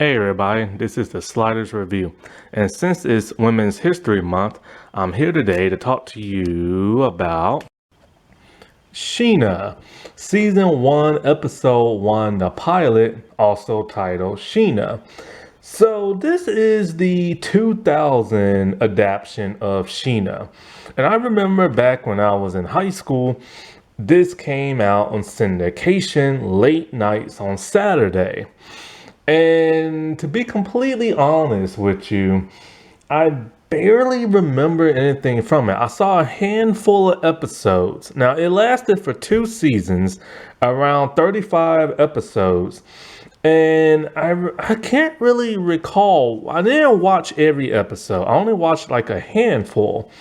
Hey everybody, this is the Sliders Review, and since it's Women's History Month, I'm here today to talk to you about Sheena, Season 1, Episode 1, the pilot, also titled Sheena. So this is the 2000 adaptation of Sheena, and I remember back when I was in high school, this came out on syndication late nights on Saturday. And to be completely honest with you, I barely remember anything from it. I saw a handful of episodes. Now, it lasted for 2 seasons, around 35 episodes. And I can't really recall. I didn't watch every episode. I only watched like a handful.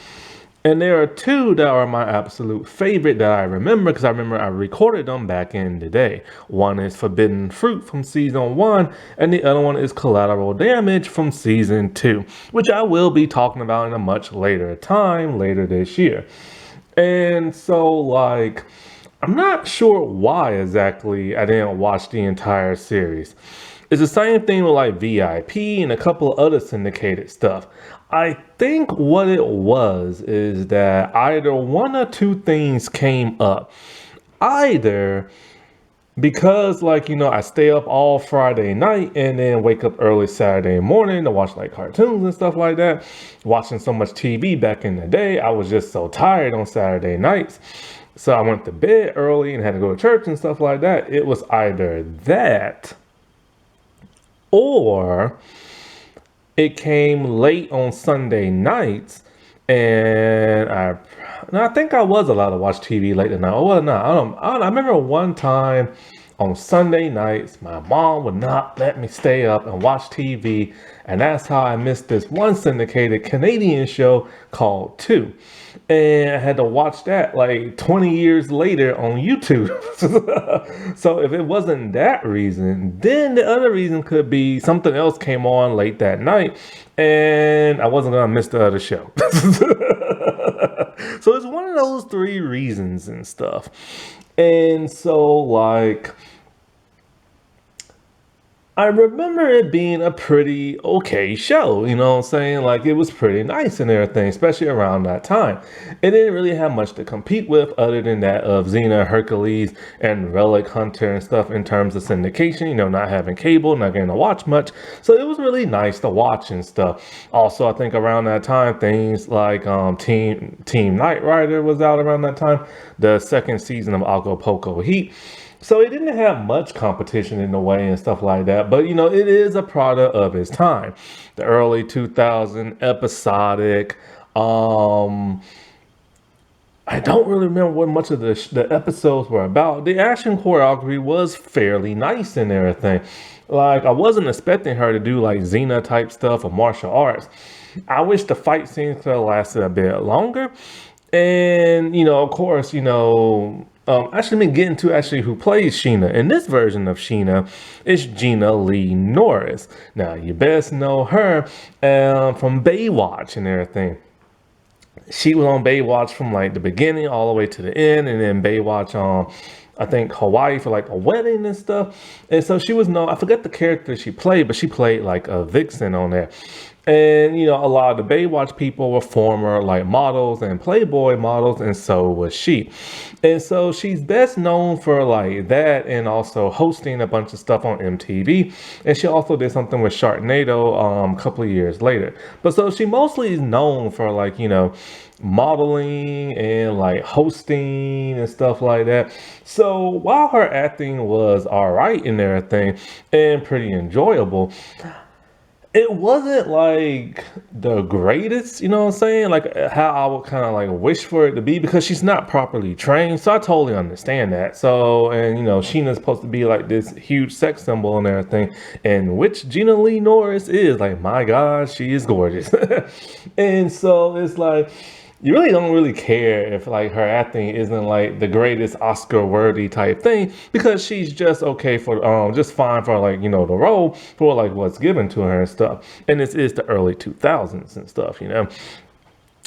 And there are two that are my absolute favorite that I remember because I remember I recorded them back in the day. One is Forbidden Fruit from season 1, and the other one is Collateral Damage from season 2, which I will be talking about in a much later time later this year. And so, like, I'm not sure why exactly I didn't watch the entire series. It's the same thing with like VIP and a couple of other syndicated stuff. I think what it was is that either one or two things came up. Either because I stay up all Friday night and then wake up early Saturday morning to watch like cartoons and stuff like that. Watching so much TV back in the day, I was just so tired on Saturday nights. So I went to bed early and had to go to church and stuff like that. It was either that or it came late on Sunday nights, and I think I was allowed to watch TV late at night. Or was not. I remember one time on Sunday nights, my mom would not let me stay up and watch TV, and that's how I missed this one syndicated Canadian show called Two. And I had to watch that like 20 years later on YouTube. So if it wasn't that reason, then the other reason could be something else came on late that night and I wasn't going to miss the other show. So it's one of those three reasons and stuff. And so I remember it being a pretty okay show, you know what I'm saying? Like, it was pretty nice and everything, especially around that time. It didn't really have much to compete with other than that of Xena, Hercules, and Relic Hunter and stuff in terms of syndication, not having cable, not getting to watch much. So it was really nice to watch and stuff. Also, I think around that time, things like Team Knight Rider was out around that time, the second season of Acapulco Heat. So it didn't have much competition in a way and stuff like that. But, it is a product of its time. The early 2000 episodic. I don't really remember what much of the episodes were about. The action choreography was fairly nice and everything. Like, I wasn't expecting her to do like Xena type stuff or martial arts. I wish the fight scenes could have lasted a bit longer. And, of course, actually, let me get into who plays Sheena. In this version of Sheena, it's Gina Lee Norris. Now, you best know her from Baywatch and everything. She was on Baywatch from like the beginning all the way to the end, and then Baywatch on, I think, Hawaii for like a wedding and stuff. And so she was known, I forget the character she played, but she played like a vixen on there. And, a lot of the Baywatch people were former like models and Playboy models, and so was she. And so she's best known for like that and also hosting a bunch of stuff on MTV. And she also did something with Sharknado a couple of years later. But so she mostly is known for like, modeling and like hosting and stuff like that. So while her acting was all right and everything and pretty enjoyable, it wasn't like the greatest, you know what I'm saying? Like how I would kind of like wish for it to be because she's not properly trained. So I totally understand that. So, and Sheena's supposed to be like this huge sex symbol and everything, and which Gina Lee Norris is like, my God, she is gorgeous. And so it's like, you really don't really care if like her acting isn't like the greatest Oscar worthy type thing because she's just okay for just fine for like the role for like what's given to her and stuff. And this is the early 2000s and stuff.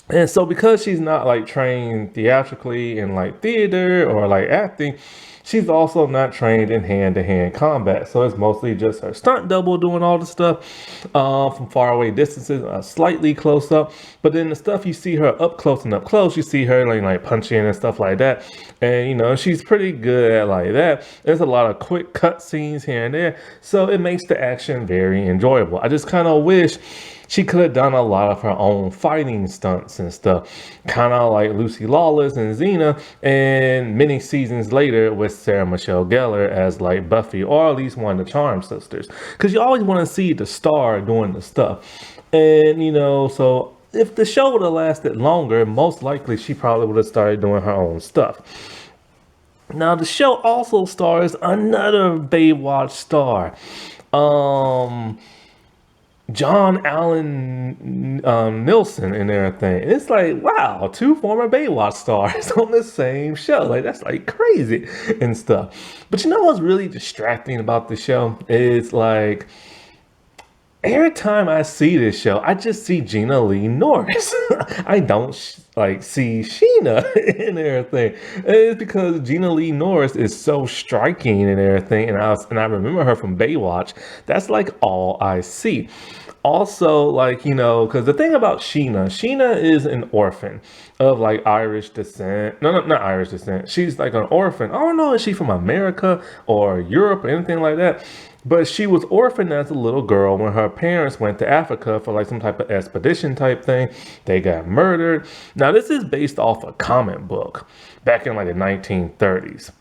And so because she's not like trained theatrically in like theater or like acting, she's also not trained in hand-to-hand combat. So it's mostly just her stunt double doing all the stuff from far away distances, slightly close up. But then the stuff you see her up close and up close, you see her like punching and stuff like that. And she's pretty good at like that. There's a lot of quick cut scenes here and there. So it makes the action very enjoyable. I just kind of wish she could have done a lot of her own fighting stunts and stuff, kind of like Lucy Lawless and Xena, and many seasons later with Sarah Michelle Gellar as like Buffy, or at least one of the Charm sisters, because you always want to see the star doing the stuff. And so if the show would have lasted longer, most likely she probably would have started doing her own stuff. Now the show also stars another Baywatch star. Um John Allen Nilsson and everything. It's like, wow, two former Baywatch stars on the same show. Like, that's like crazy and stuff. But what's really distracting about the show is like, every time I see this show, I just see Gina Lee Norris. I don't like see Sheena and everything. And it's because Gina Lee Norris is so striking and everything, and I remember her from Baywatch. That's like all I see. Also, like because the thing about Sheena is an orphan of like Irish descent. No, not Irish descent. She's like an orphan. I don't know if she's from America or Europe or anything like that. But she was orphaned as a little girl when her parents went to Africa for like some type of expedition type thing. They got murdered. Now, this is based off a comic book back in like the 1930s.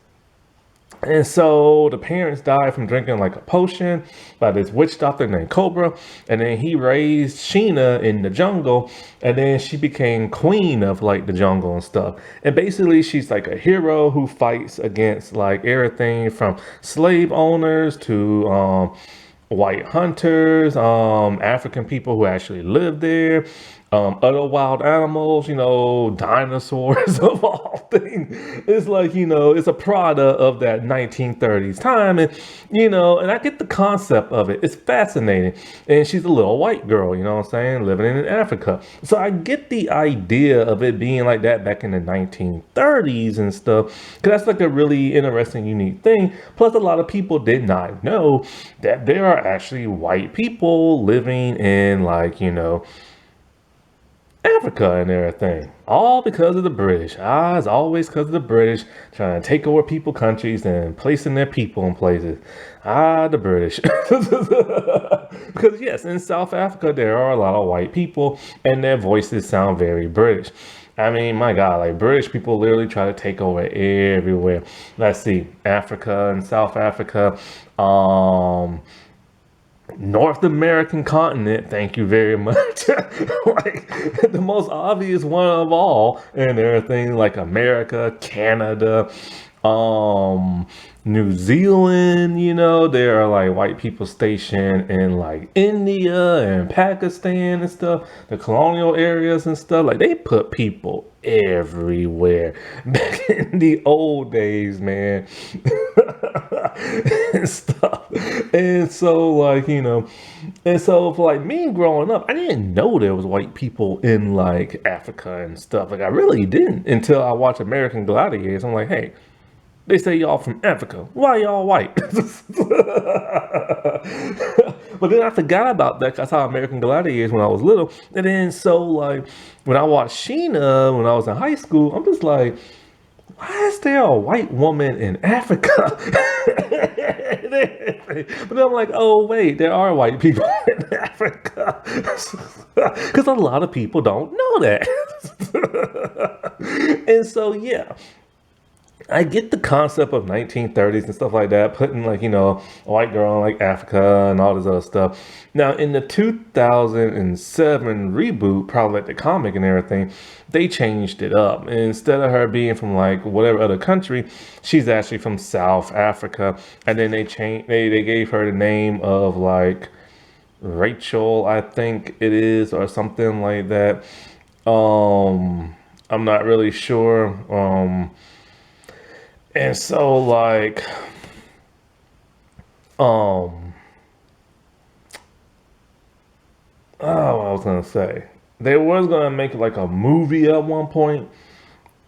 And so the parents died from drinking like a potion by this witch doctor named Cobra. And then he raised Sheena in the jungle. And then she became queen of like the jungle and stuff. And basically she's like a hero who fights against like everything from slave owners to white hunters, African people who actually live there, other wild animals, dinosaurs of all things. It's like, it's a product of that 1930s time. And I get the concept of it. It's fascinating. And she's a little white girl, you know what I'm saying, living in Africa. So I get the idea of it being like that back in the 1930s and stuff, because that's like a really interesting, unique thing. Plus, a lot of people did not know that there are actually white people living in like, Africa and everything. All because of the British. It's always because of the British trying to take over people countries and placing their people in places. The British. Because yes, in South Africa, there are a lot of white people and their voices sound very British. I mean, my God, like British people literally try to take over everywhere. Let's see, Africa and South Africa, North American continent, thank you very much. Like the most obvious one of all, and everything like America, Canada, New Zealand, there are like white people stationed in like India and Pakistan and stuff, the colonial areas and stuff. Like they put people everywhere back in the old days, man. And stuff. And so like, and so for like me growing up, I didn't know there was white people in like Africa and stuff. Like I really didn't until I watched American Gladiators. I'm like, hey, they say y'all from Africa. Why y'all white? But then I forgot about that because I saw American Gladiators when I was little. And then so like when I watched Sheena when I was in high school, I'm just like, why is there a white woman in Africa? But then I'm like, oh wait, there are white people in Africa. Because a lot of people don't know that. And so yeah, I get the concept of 1930s and stuff like that, putting like, a white girl in like Africa and all this other stuff. Now in the 2007 reboot, probably like the comic and everything, they changed it up. And instead of her being from like whatever other country, she's actually from South Africa. And then they gave her the name of like Rachel, I think it is, or something like that. I'm not really sure. And so like oh, I was gonna say They was gonna make like a movie at one point.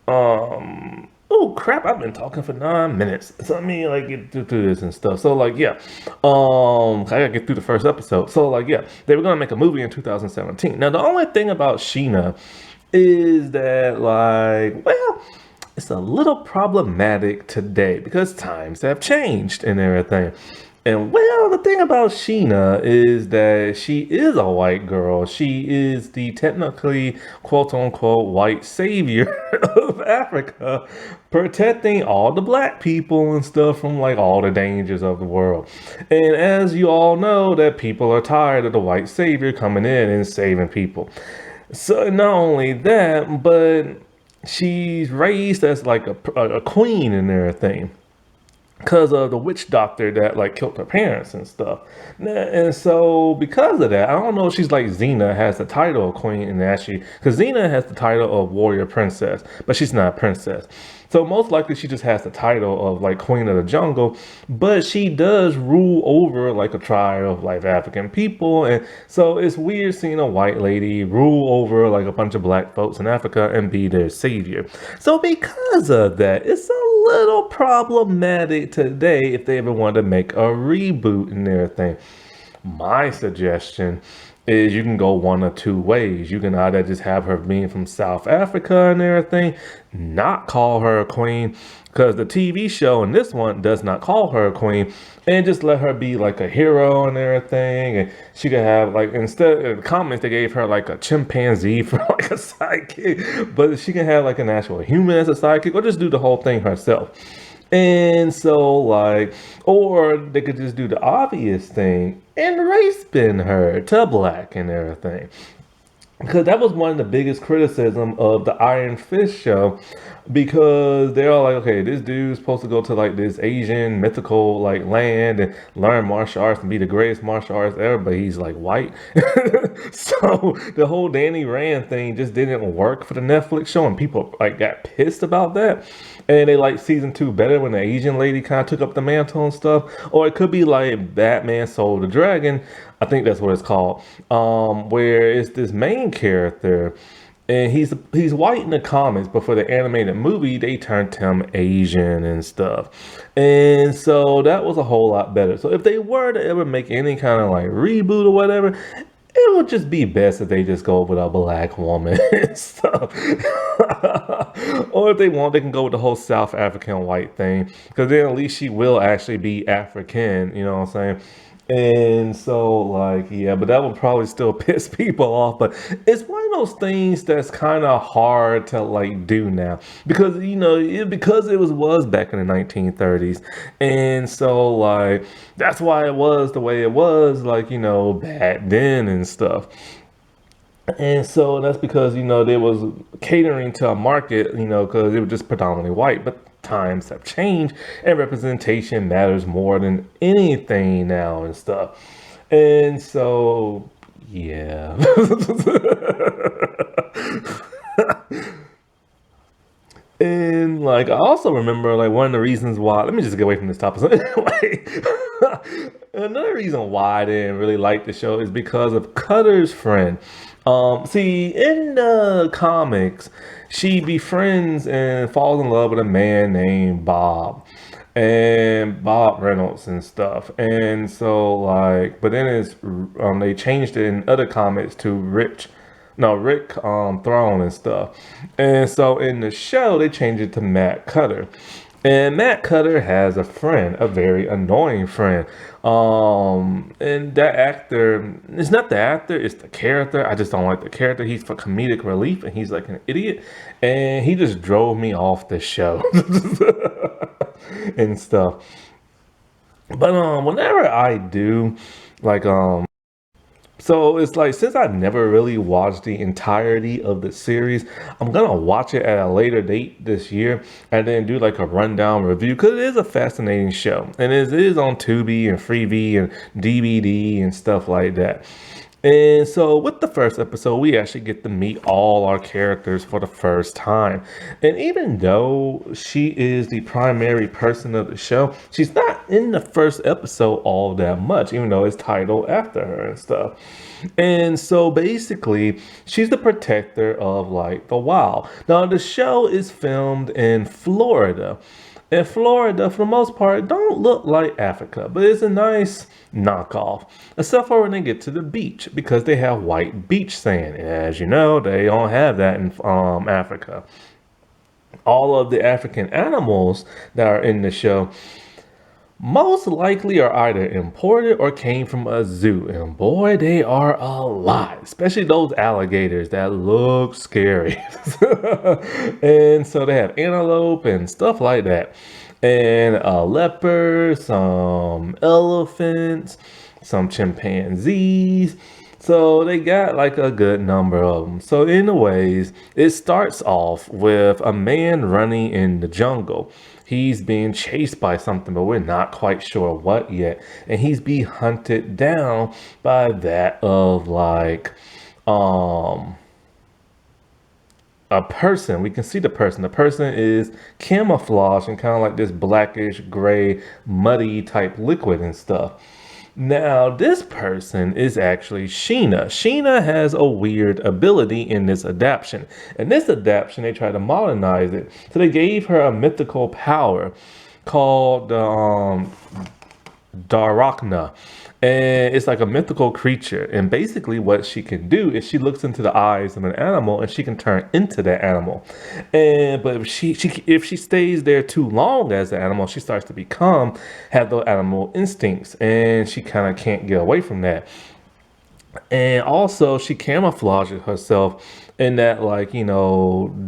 Oh crap! I've been talking for 9 minutes. So let me like get through this and stuff. So like yeah, I gotta get through the first episode. So like yeah, they were gonna make a movie in 2017. Now the only thing about Sheena is that like well, it's a little problematic today because times have changed and everything. And well, the thing about Sheena is that she is a white girl. She is the technically quote unquote white savior of Africa, protecting all the black people and stuff from like all the dangers of the world. And as you all know, that people are tired of the white savior coming in and saving people. So not only that, but she's raised as like a queen and everything because of the witch doctor that like killed her parents and stuff. And so because of that, I don't know if she's like Xena has the title of queen and actually because Xena has the title of warrior princess, but she's not a princess. So most likely she just has the title of like queen of the jungle, but she does rule over like a tribe of like African people. And so it's weird seeing a white lady rule over like a bunch of black folks in Africa and be their savior. So because of that, it's a little problematic today if they ever want to make a reboot and everything. My suggestion is you can go one of two ways. You can either just have her being from South Africa and everything, not call her a queen, because the TV show in this one does not call her a queen, and just let her be like a hero and everything. And she could have like, instead of the comments, they gave her like a chimpanzee for like a sidekick, but she can have like an actual human as a sidekick, or just do the whole thing herself. And so, like, or they could just do the obvious thing and race bend her to black and everything. Because that was one of the biggest criticism of the Iron Fist show, because they're all like, okay, this dude's supposed to go to like this Asian mythical like land and learn martial arts and be the greatest martial artist ever, but he's like white. So the whole Danny Rand thing just didn't work for the Netflix show, and people like got pissed about that. And they like season 2 better when the Asian lady kind of took up the mantle and stuff. Or it could be like Batman Soul the Dragon, I think that's what it's called, where it's this main character and he's white in the comics, but for the animated movie they turned him Asian and stuff. And so that was a whole lot better. So if they were to ever make any kind of like reboot or whatever, it would just be best if they just go with a black woman and stuff. Or if they want, they can go with the whole South African white thing, because then at least she will actually be African, you know what I'm saying? And so, like, yeah, but that would probably still piss people off. But it's one of those things that's kind of hard to like do now, because because it was back in the 1930s, and so like that's why it was the way it was, like back then and stuff. And so that's because, they was catering to a market, because it was just predominantly white. But times have changed and representation matters more than anything now and stuff. And so, yeah. And like I also remember like one of the reasons why, let me just get away from this topic. So anyway, another reason why I didn't really like the show is because of Cutter's friend. See, in the comics, she befriends and falls in love with a man named Bob, and Bob Reynolds and stuff. And so like, but then they changed it in other comics to Rick Throne and stuff. And so in the show, they changed it to Matt Cutter. And Matt Cutter has a friend, a very annoying friend. And that actor, it's not the actor, it's the character. I just don't like the character. He's for comedic relief and he's like an idiot. And he just drove me off the show and stuff. But whenever I do, like so it's like, since I never really watched the entirety of the series, I'm gonna watch it at a later date this year and then do like a rundown review, because it is a fascinating show and it is on Tubi and Freevee and DVD and stuff like that. And so, with the first episode, we actually get to meet all our characters for the first time. And even though she is the primary person of the show, she's not in the first episode all that much, even though it's titled after her and stuff. And so, basically, she's the protector of like the wild. Now, the show is filmed in Florida. And Florida, for the most part, don't look like Africa, but it's a nice knockoff, except for when they get to the beach, because they have white beach sand. And as you know, they don't have that in Africa. All of the African animals that are in the show most likely are either imported or came from a zoo. And boy, they are a lot, especially those alligators that look scary. And so they have antelope and stuff like that. And a leopard, some elephants, some chimpanzees. So they got like a good number of them. So anyways, it starts off with a man running in the jungle. He's being chased by something, but we're not quite sure what yet. And he's being hunted down by that of like a person. We can see the person. The person is camouflaged in kind of like this blackish gray muddy type liquid and stuff. Now, this person is actually Sheena. Sheena has a weird ability in this adaptation. In this adaptation, they tried to modernize it. So they gave her a mythical power called Darak'Na. And it's like a mythical creature. And basically what she can do is she looks into the eyes of an animal and she can turn into that animal. But if she stays there too long as the animal, she starts to have those animal instincts, and she kind of can't get away from that. And also she camouflages herself in that like,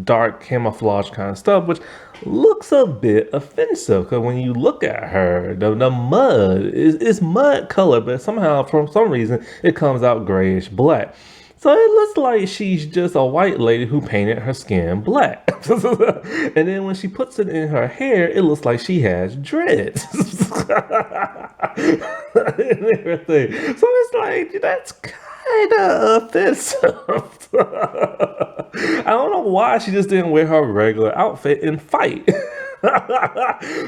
dark camouflage kind of stuff, which looks a bit offensive because when you look at her, the mud is mud color, but somehow for some reason it comes out grayish black. So it looks like she's just a white lady who painted her skin black. And then when she puts it in her hair, it looks like she has dreads. And everything. So it's like, that's kind of offensive. I don't know why she just didn't wear her regular outfit and fight.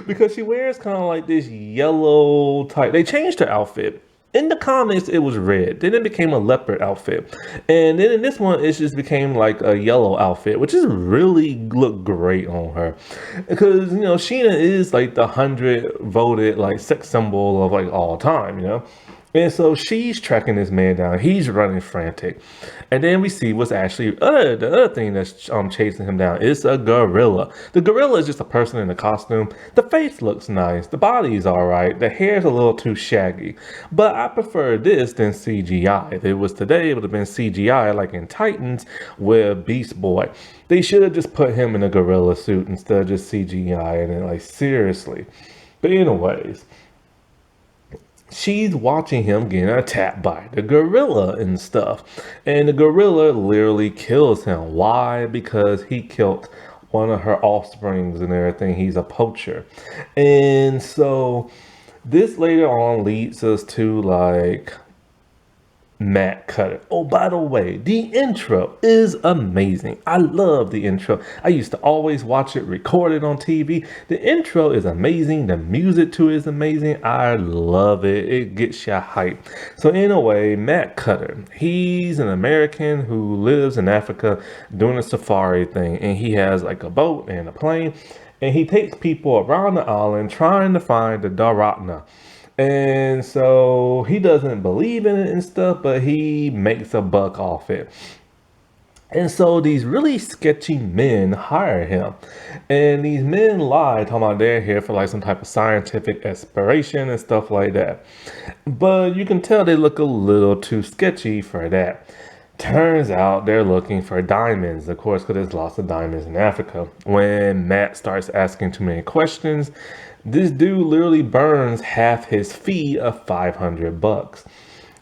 Because she wears kind of like this yellow type. They changed her outfit. In the comics, it was red. Then it became a leopard outfit. And then in this one, it just became like a yellow outfit, which is really look great on her. Because, Sheena is like the 100 voted like sex symbol of like all time. And so she's tracking this man down. He's running frantic. And then we see what's actually the other thing that's chasing him down is a gorilla. The gorilla is just a person in a costume. The face looks nice. The body is all right. The hair's a little too shaggy. But I prefer this than CGI. If it was today, it would have been CGI like in Titans with Beast Boy. They should have just put him in a gorilla suit instead of just CGI. And then like seriously. But anyways, she's watching him getting attacked by the gorilla and stuff. And the gorilla literally kills him. Why? Because he killed one of her offsprings and everything. He's a poacher. And so this later on leads us to like Matt Cutter. Oh, by the way, the intro is amazing. I love the intro. I used to always watch it recorded on TV. The intro is amazing. The music to it is amazing. I love it. It gets you hyped. So anyway, Matt Cutter, he's an American who lives in Africa doing a safari thing. And he has like a boat and a plane. And he takes people around the island trying to find the Darak'Na. And so he doesn't believe in it and stuff, but he makes a buck off it. And so these really sketchy men hire him. And these men lie, talking about they're here for like some type of scientific exploration and stuff like that. But you can tell they look a little too sketchy for that. Turns out they're looking for diamonds, of course, because there's lots of diamonds in Africa. When Matt starts asking too many questions, this dude literally burns half his fee of $500.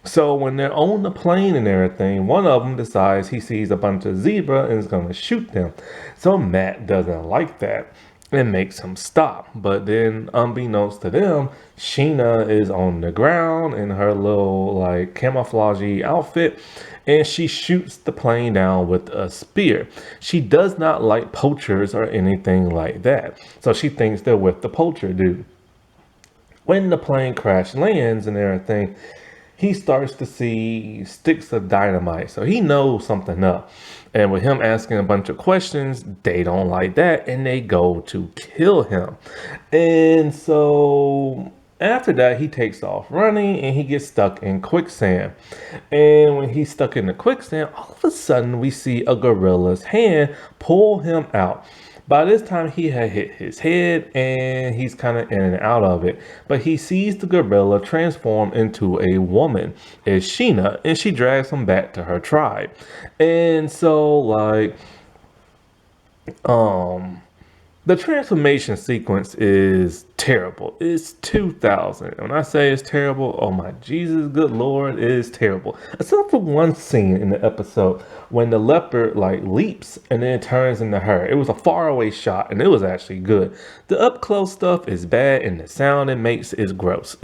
So when they're on the plane and everything, one of them decides he sees a bunch of zebra and is going to shoot them. So Matt doesn't like that. and makes him stop. But then, unbeknownst to them, Sheena is on the ground in her little like camouflage outfit, and she shoots the plane down with a spear. She does not like poachers or anything like that, so she thinks they're with the poacher dude. When the plane crash lands and everything, he starts to see sticks of dynamite. So he knows something up. And with him asking a bunch of questions, they don't like that and they go to kill him. And so after that, he takes off running and he gets stuck in quicksand. And when he's stuck in the quicksand, all of a sudden we see a gorilla's hand pull him out. By this time, he had hit his head and he's kind of in and out of it. But he sees the gorilla transform into a woman, is Sheena, and she drags him back to her tribe. And so, like, um, the transformation sequence is terrible. It's 2000. When I say it's terrible, oh my Jesus, good Lord, it is terrible. Except for one scene in the episode when the leopard like leaps and then it turns into her. It was a faraway shot and it was actually good. The up close stuff is bad and the sound it makes is gross.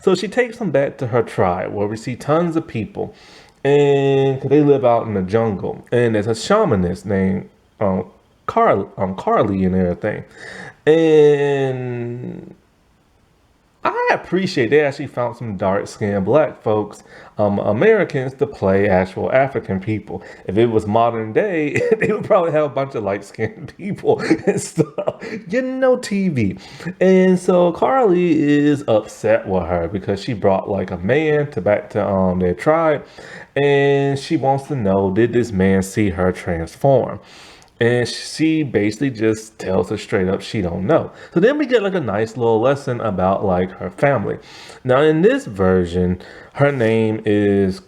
So she takes them back to her tribe where we see tons of people and they live out in the jungle. And there's a shamanist named Carly and everything. And I appreciate they actually found some dark skinned black folks, Americans, to play actual African people. If it was modern day, they would probably have a bunch of light skinned people and stuff. Getting no TV. And so Carly is upset with her because she brought like a man to back to their tribe. And she wants to know, did this man see her transform? And she basically just tells her straight up she don't know. So then we get like a nice little lesson about like her family. Now in this version, her name is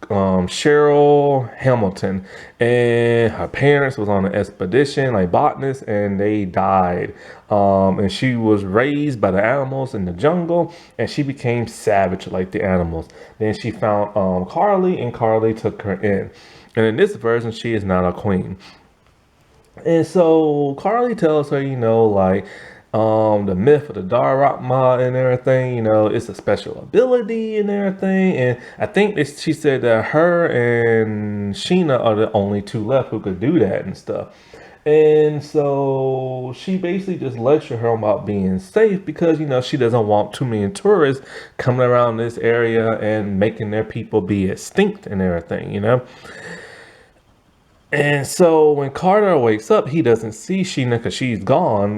Cheryl Hamilton, and her parents was on an expedition like botanists, and they died. And she was raised by the animals in the jungle, and she became savage like the animals. Then she found Carly, and Carly took her in. And in this version, she is not a queen. And so Carly tells her, like, the myth of the Darak'Na and everything, it's a special ability and everything. And I think she said that her and Sheena are the only two left who could do that and stuff. And so she basically just lectured her about being safe because, she doesn't want too many tourists coming around this area and making their people be extinct and everything. And so when Carter wakes up, he doesn't see Sheena because she's gone,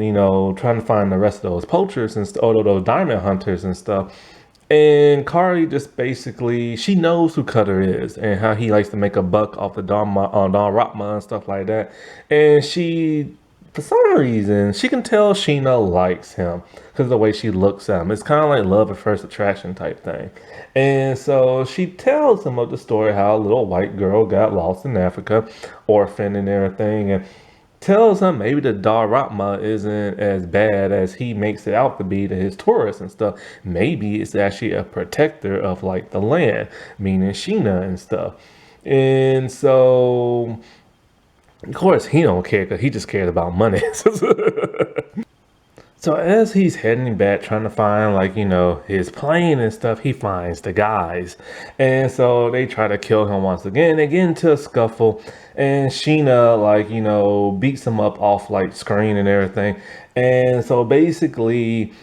trying to find the rest of those poachers and all those diamond hunters and stuff. And Carly just basically, she knows who Cutter is and how he likes to make a buck off the Don Rotma and stuff like that. And she, for some reason, she can tell Sheena likes him because of the way she looks at him. It's kind of like love at first attraction type thing. And so she tells him of the story how a little white girl got lost in Africa, orphaned and everything, and tells him maybe the Darak'Na isn't as bad as he makes it out to be to his tourists and stuff. Maybe it's actually a protector of like the land, meaning Sheena and stuff. And so, of course, he don't care because he just cared about money. So as he's heading back, trying to find like, his plane and stuff, he finds the guys. And so they try to kill him once again. They get into a scuffle and Sheena like, beats him up off like screen and everything. And so basically,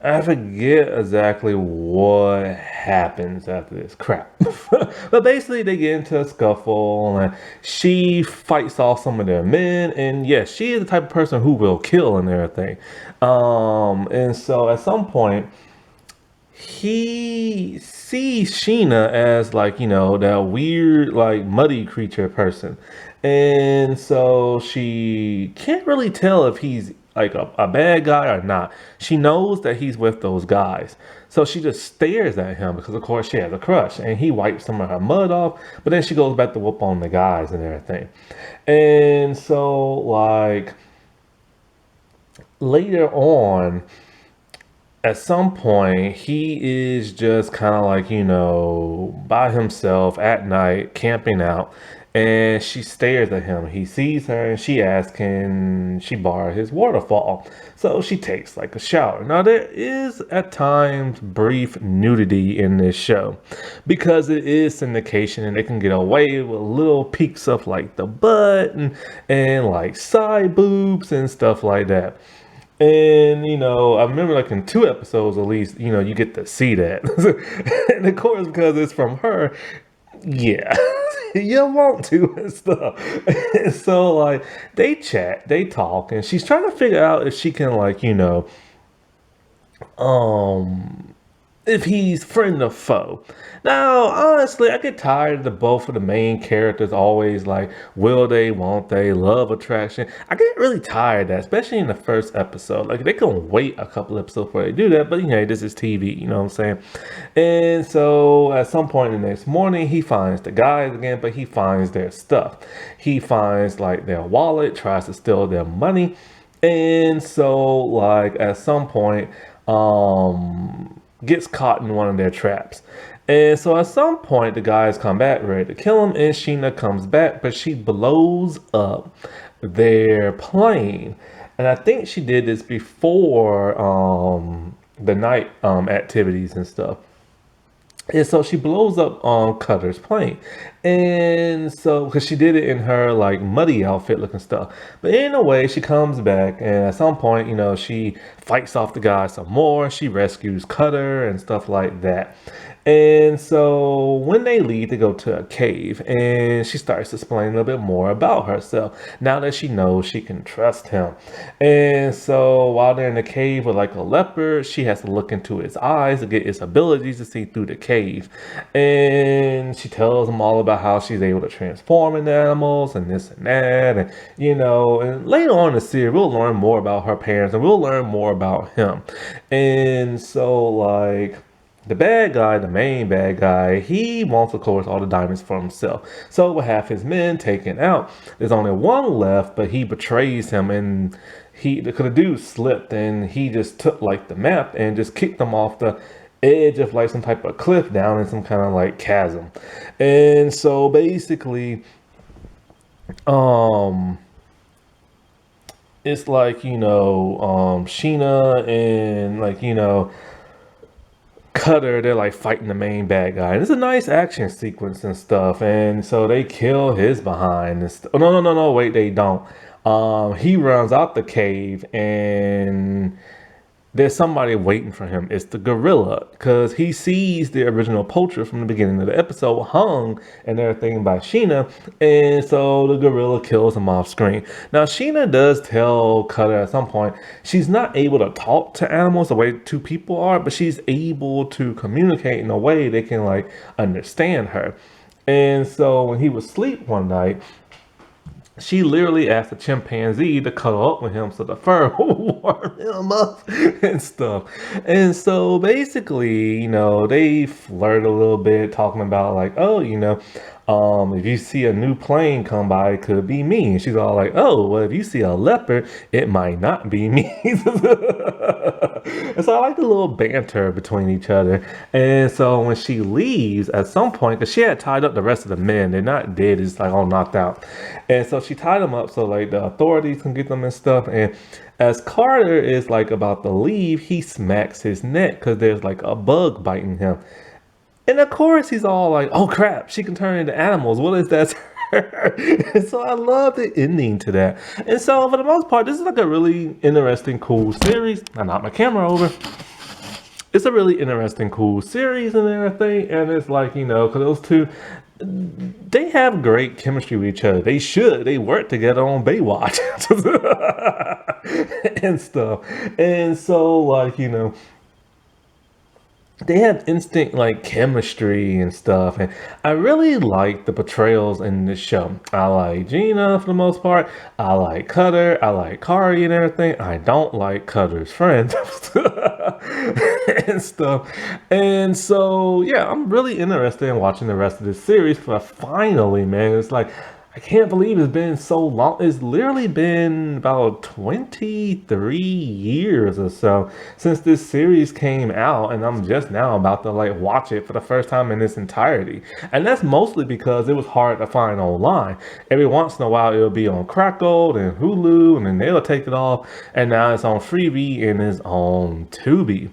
I forget exactly what happens after this crap. But basically they get into a scuffle and she fights off some of their men, and yes, she is the type of person who will kill and everything. And so at some point he sees Sheena as like, that weird like muddy creature person. And so she can't really tell if he's like a bad guy or not. She knows that he's with those guys. So she just stares at him because of course she has a crush, and he wipes some of her mud off, but then she goes back to whoop on the guys and everything. And so like later on, at some point, he is just kind of like, by himself at night, camping out. and she stares at him. He sees her and she asks, can she borrow his waterfall? So she takes like a shower. Now there is at times brief nudity in this show because it is syndication and they can get away with little peeks of like the butt and like side boobs and stuff like that. And I remember like in 2 episodes at least, you get to see that. And of course, because it's from her, yeah, you want to and stuff. And so like they chat, they talk, and she's trying to figure out if she can like, um if he's friend or foe. Now, honestly, I get tired of the both of the main characters always like, will they, won't they, love attraction. I get really tired of that, especially in the first episode. Like, they can wait a couple episodes before they do that, but this is TV, you know what I'm saying? And so, at some point the next morning, he finds the guys again, but he finds their stuff. He finds like their wallet, tries to steal their money. And so, like, at some point, gets caught in one of their traps. And so at some point, the guys come back ready to kill him, and Sheena comes back, but she blows up their plane. And I think she did this before the night activities and stuff. And so she blows up Cutter's plane. And so, because she did it in her like muddy outfit looking stuff. But in a way, she comes back and at some point, she fights off the guy some more. She rescues Cutter and stuff like that. And so when they leave, they go to a cave and she starts explaining a little bit more about herself now that she knows she can trust him. And so while they're in the cave with like a leopard, she has to look into his eyes to get his abilities to see through the cave. And she tells him all about how she's able to transform into animals and this and that. And, and later on in the series, we'll learn more about her parents and we'll learn more about him. And so like, the bad guy, the main bad guy, he wants, of course, all the diamonds for himself. So with half his men taken out, there's only one left, but he betrays him and the dude slipped and he just took like the map and just kicked them off the edge of like some type of cliff down in some kind of like chasm. And so basically, it's like, Sheena and like, Cutter, they're like fighting the main bad guy. And it's a nice action sequence and stuff. And so they kill his behind. And oh, no, wait, they don't. He runs out the cave and there's somebody waiting for him. It's the gorilla, because he sees the original poacher from the beginning of the episode hung and everything by Sheena, and so the gorilla kills him off screen. Now Sheena does tell Cutter at some point she's not able to talk to animals the way two people are, but she's able to communicate in a way they can like understand her. And so when he was asleep one night, she literally asked the chimpanzee to cuddle up with him so the fur will warm him up and stuff. And so basically, they flirt a little bit, talking about like, oh, if you see a new plane come by, it could be me. And she's all like, oh, well, if you see a leopard, it might not be me. And so I like the little banter between each other. And so when she leaves at some point, because she had tied up the rest of the men, they're not dead, it's like all knocked out. And so she tied them up so like the authorities can get them and stuff. And as Carter is like about to leave, he smacks his neck because there's like a bug biting him. And of course he's all like, oh crap, she can turn into animals. What is that? And so I love the ending to that. And so for the most part, this is like a really interesting, cool series. I knocked my camera over. It's a really interesting, cool series and everything. And it's like, because those two, they have great chemistry with each other. They work together on Baywatch and stuff. And so like, they have instant like chemistry and stuff, and I really like the portrayals in this show. I like Gina for the most part. I like Cutter. I like Kari and everything. I don't like Cutter's friends and stuff. And so yeah, I'm really interested in watching the rest of this series. But finally, man, it's like I can't believe it's been so long. It's literally been about 23 years or so since this series came out, and I'm just now about to like watch it for the first time in its entirety. And that's mostly because it was hard to find online. Every once in a while, it'll be on Crackle and Hulu, and then they'll take it off, and now it's on Freebie and it's on Tubi.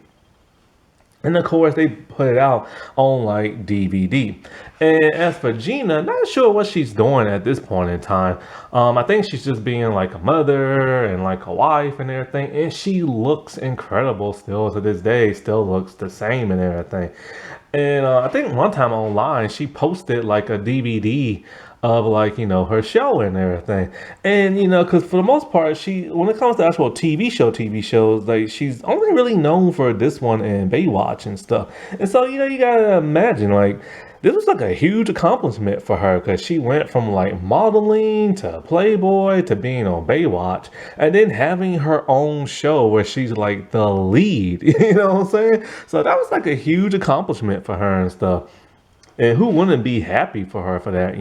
And of course, they put it out on like DVD. And as for Gina, not sure what she's doing at this point in time. I think she's just being like a mother and like a wife and everything. And she looks incredible still to this day, still looks the same and everything. And I think one time online, she posted like a DVD of like, her show and everything. And, because for the most part, when it comes to actual TV shows, like she's only really known for this one and Baywatch and stuff. And so, you gotta imagine like, this was like a huge accomplishment for her because she went from like modeling to Playboy to being on Baywatch and then having her own show where she's like the lead. You know what I'm saying? So that was like a huge accomplishment for her and stuff. And who wouldn't be happy for her for that?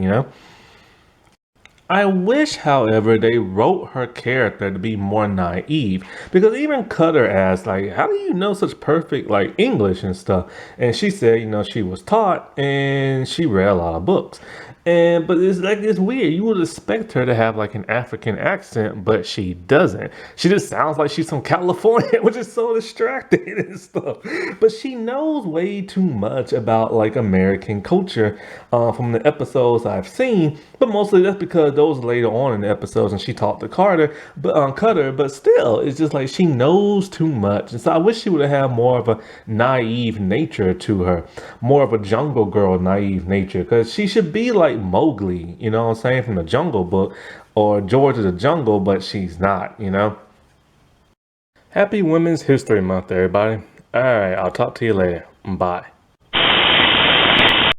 I wish, however, they wrote her character to be more naive because even Cutter asked, like, how do you know such perfect, like, English and stuff? And she said, she was taught and she read a lot of books. But it's like, it's weird. You would expect her to have like an African accent, but she doesn't. She just sounds like she's from California, which is so distracting and stuff. But she knows way too much about like American culture from the episodes I've seen. But mostly that's because those later on in the episodes, and she talked to Cutter. But still, it's just like she knows too much, and so I wish she would have had more of a naive nature to her, more of a Jungle Girl naive nature, because she should be like Mowgli, you know what I'm saying, from the Jungle Book, or George of the Jungle, but she's not. Happy Women's History Month, everybody. All right, I'll talk to you later. Bye.